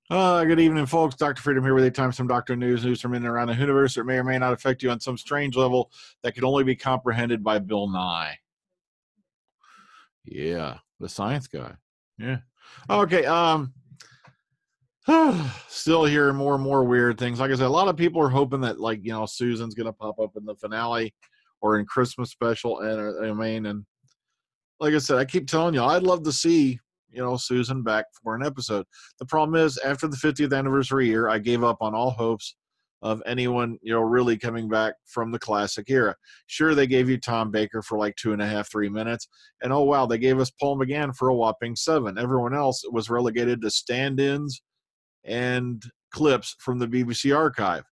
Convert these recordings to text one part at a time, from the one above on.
Good evening, folks. Dr. Freedom here with a time some doctor news from in and around the universe that may or may not affect you on some strange level that can only be comprehended by Bill Nye. Yeah, the science guy. Yeah. Okay. Still hearing more and more weird things. Like I said, a lot of people are hoping that, like, Susan's gonna pop up in the finale or in Christmas special, and like I said, I keep telling you, I'd love to see Susan back for an episode. The problem is, after the 50th anniversary year, I gave up on all hopes of anyone, really coming back from the classic era. Sure, they gave you Tom Baker for like 2.5, 3 minutes. And oh, wow, they gave us Paul McGann for a whopping 7. Everyone else was relegated to stand-ins and clips from the BBC archive.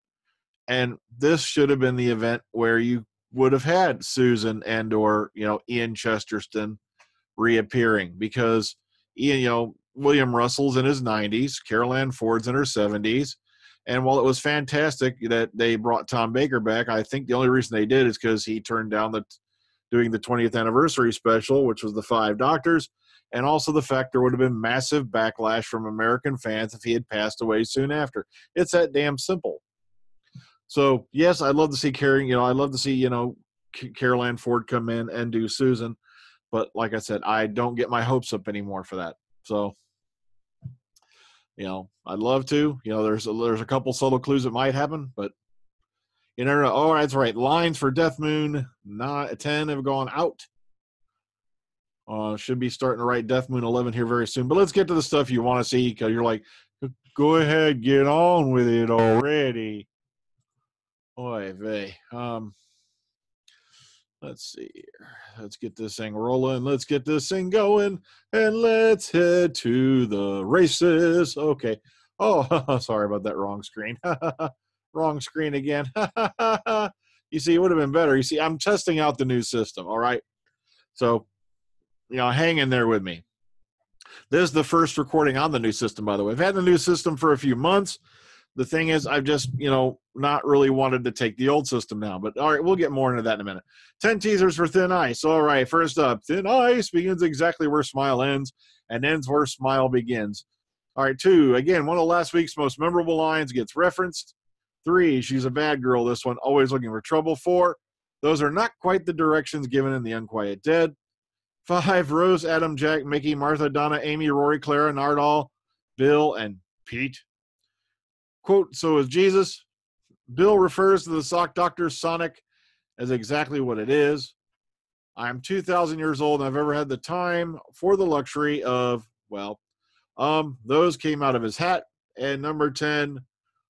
And this should have been the event where you would have had Susan and or, Ian Chesterton reappearing, because Ian, William Russell's in his 90s, Carol Ann Ford's in her 70s. And while it was fantastic that they brought Tom Baker back, I think the only reason they did is because he turned down doing the 20th anniversary special, which was the 5 Doctors. And also the fact there would have been massive backlash from American fans if he had passed away soon after. It's that damn simple. So, yes, I'd love to see I'd love to see, Carol Ann Ford come in and do Susan. But like I said, I don't get my hopes up anymore for that. So, I'd love to. There's a couple subtle clues that might happen, but you never know. Oh, that's right. Lines for Death Moon 10 have gone out. Should be starting to write Death Moon 11 here very soon. But let's get to the stuff you want to see, because you're like, go ahead, get on with it already. Oy vey. Let's see here. Let's get this thing rolling. Let's get this thing going. And let's head to the races. Okay. Oh, sorry about that. Wrong screen. Wrong screen again. You see, it would have been better. You see, I'm testing out the new system. All right. So, hang in there with me. This is the first recording on the new system, by the way. I've had the new system for a few months. The thing is, I've just, not really wanted to take the old system now. But, all right, we'll get more into that in a minute. 10 teasers for Thin Ice. All right, first up, Thin Ice begins exactly where Smile ends and ends where Smile begins. All right, 2, again, one of last week's most memorable lines gets referenced. 3, she's a bad girl, this one, always looking for trouble. 4, those are not quite the directions given in The Unquiet Dead. 5, Rose, Adam, Jack, Mickey, Martha, Donna, Amy, Rory, Clara, Nardal, Bill, and Pete. Quote, so is Jesus. Bill refers to the sock doctor Sonic as exactly what it is. I'm 2,000 years old and I've ever had the time for the luxury of, those came out of his hat. And number 10,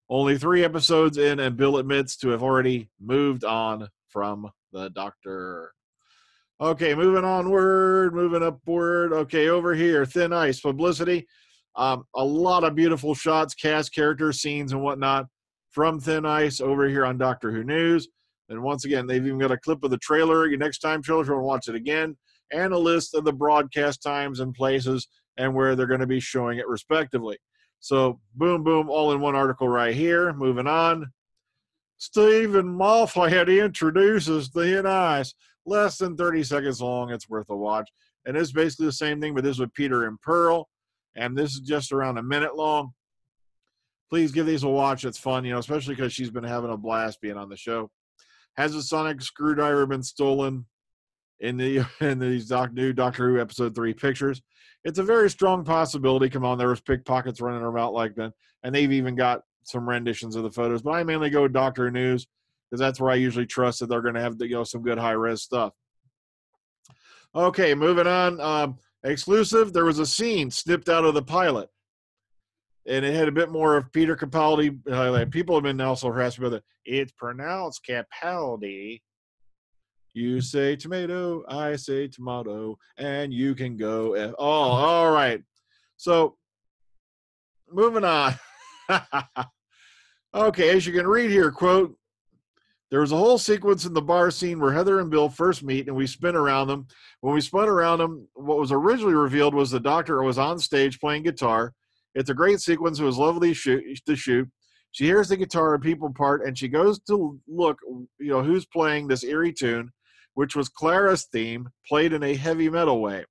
only 3 episodes in and Bill admits to have already moved on from the doctor. Okay, moving onward, moving upward. Okay, over here, Thin Ice, Publicity. A lot of beautiful shots, cast, characters, scenes, and whatnot from Thin Ice over here on Doctor Who News. And once again, they've even got a clip of the trailer. Your next time trailer, if you want to watch it again, and a list of the broadcast times and places and where they're going to be showing it respectively. So, boom, boom, all in one article right here. Moving on. Stephen Moffat introduces Thin Ice. Less than 30 seconds long. It's worth a watch. And it's basically the same thing, but this is with Peter and Pearl. And this is just around a minute long. Please give these a watch. It's fun, especially because she's been having a blast being on the show. Has a sonic screwdriver been stolen in these new Doctor Who episode 3 pictures? It's a very strong possibility. Come on, there was pickpockets running about like that. And they've even got some renditions of the photos. But I mainly go with Doctor Who News because that's where I usually trust that they're going to have some good high-res stuff. Okay, moving on. Exclusive, there was a scene snipped out of the pilot. And it had a bit more of Peter Capaldi. People have been also harassed about it. It's pronounced Capaldi. You say tomato, I say tomato, and you can go. All right. So, moving on. Okay, as you can read here, quote, there was a whole sequence in the bar scene where Heather and Bill first meet, and we spin around them. When we spun around them, what was originally revealed was the doctor was on stage playing guitar. It's a great sequence. It was lovely to shoot. She hears the guitar and people part, and she goes to look, who's playing this eerie tune, which was Clara's theme, played in a heavy metal way.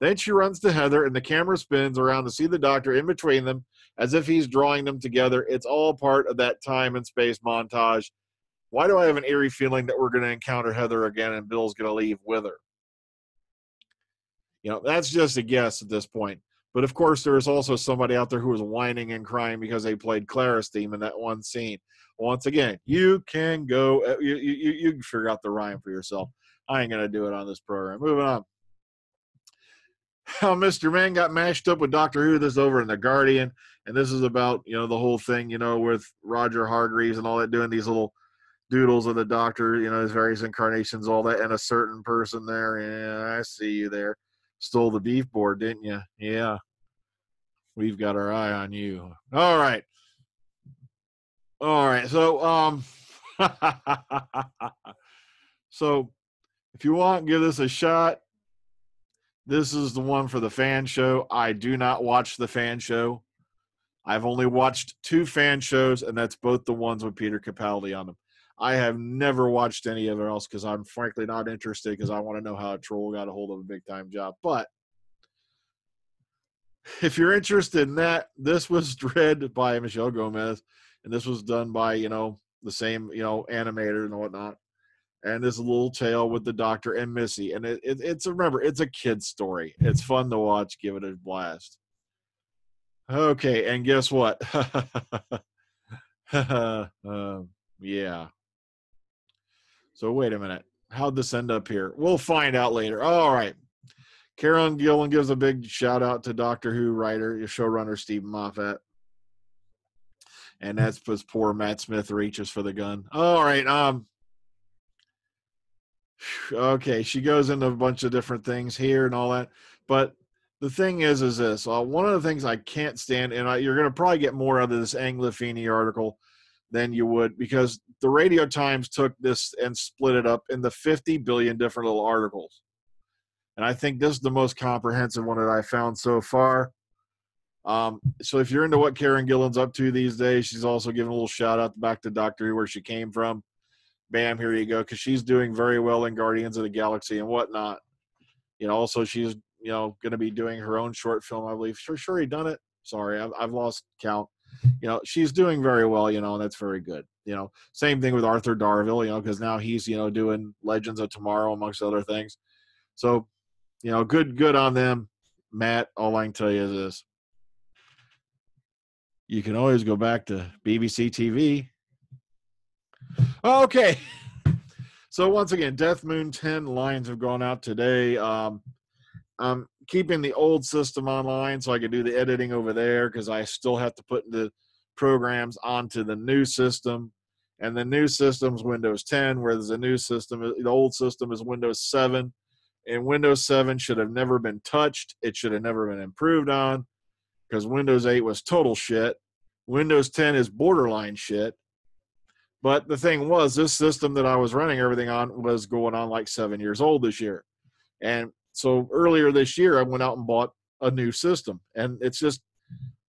Then she runs to Heather, and the camera spins around to see the doctor in between them, as if he's drawing them together. It's all part of that time and space montage. Why do I have an eerie feeling that we're going to encounter Heather again and Bill's going to leave with her? You know, that's just a guess at this point. But of course, there is also somebody out there who was whining and crying because they played Clara's theme in that one scene. Once again, you can go, you can figure out the rhyme for yourself. I ain't going to do it on this program. Moving on. How Mr. Man got mashed up with Doctor Who. This is over in The Guardian. And this is about, you know, the whole thing, you know, with Roger Hargreaves and all that, doing these little doodles of the Doctor, you know, his various incarnations, all that, and a certain person there. Yeah, I see you there. Stole the beef board, didn't you? Yeah. We've got our eye on you. All right. All right. So, so if you want, give this a shot. This is the one for the fan show. I do not watch the fan show. I've only watched 2 fan shows, and that's both the ones with Peter Capaldi on them. I have never watched any other else because I'm frankly not interested, because I want to know how a troll got a hold of a big-time job. But if you're interested in that, this was read by Michelle Gomez, and this was done by, you know, the same, you know, animator and whatnot. And this little tale with the Doctor and Missy. And it's remember, it's a kid's story. It's fun to watch. Give it a blast. Okay, and guess what? Yeah. So wait a minute. How'd this end up here? We'll find out later. All right. Karen Gillan gives a big shout out to Doctor Who writer, showrunner Stephen Moffat. And that's because poor Matt Smith reaches for the gun. All right. Okay, she goes into a bunch of different things here and all that. But the thing is this. One of the things I can't stand, and you're going to probably get more out of this Anglifini article than you would, because the Radio Times took this and split it up into 50 billion different little articles. And I think this is the most comprehensive one that I found so far. So if you're into what Karen Gillan's up to these days, she's also giving a little shout out back to Doctor Who, where she came from. Bam, here you go, because she's doing very well in Guardians of the Galaxy and whatnot. You know, also she's, you know, going to be doing her own short film, I believe. Sure, he done it. Sorry, I've lost count. You know, she's doing very well, you know, and that's very good. You know, same thing with Arthur Darvill, you know, because now he's, you know, doing Legends of Tomorrow, amongst other things. So, you know, good on them. Matt, all I can tell you is this. You can always go back to BBC TV. Okay. So once again, Death Moon 10 lines have gone out today. I'm keeping the old system online so I can do the editing over there, because I still have to put the programs onto the new system. And the new system's Windows 10, whereas the new system, the old system is Windows 7. And Windows 7 should have never been touched. It should have never been improved on, because Windows 8 was total shit. Windows 10 is borderline shit. But the thing was, this system that I was running everything on was going on like 7 years old this year. And so earlier this year, I went out and bought a new system. And it's just,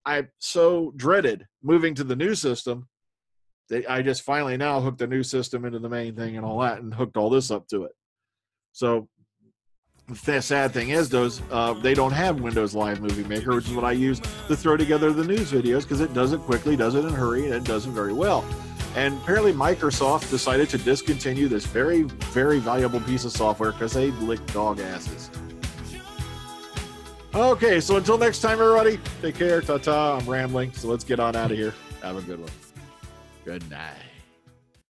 I so dreaded moving to the new system that I just finally now hooked the new system into the main thing and all that, and hooked all this up to it. So the sad thing is, they don't have Windows Live Movie Maker, which is what I use to throw together the news videos, because it does it quickly, does it in a hurry, and it does it very well. And apparently Microsoft decided to discontinue this very, very valuable piece of software because they lick dog asses. Okay, so until next time, everybody, take care. Ta-ta. I'm rambling, so let's get on out of here. Have a good one. Good night.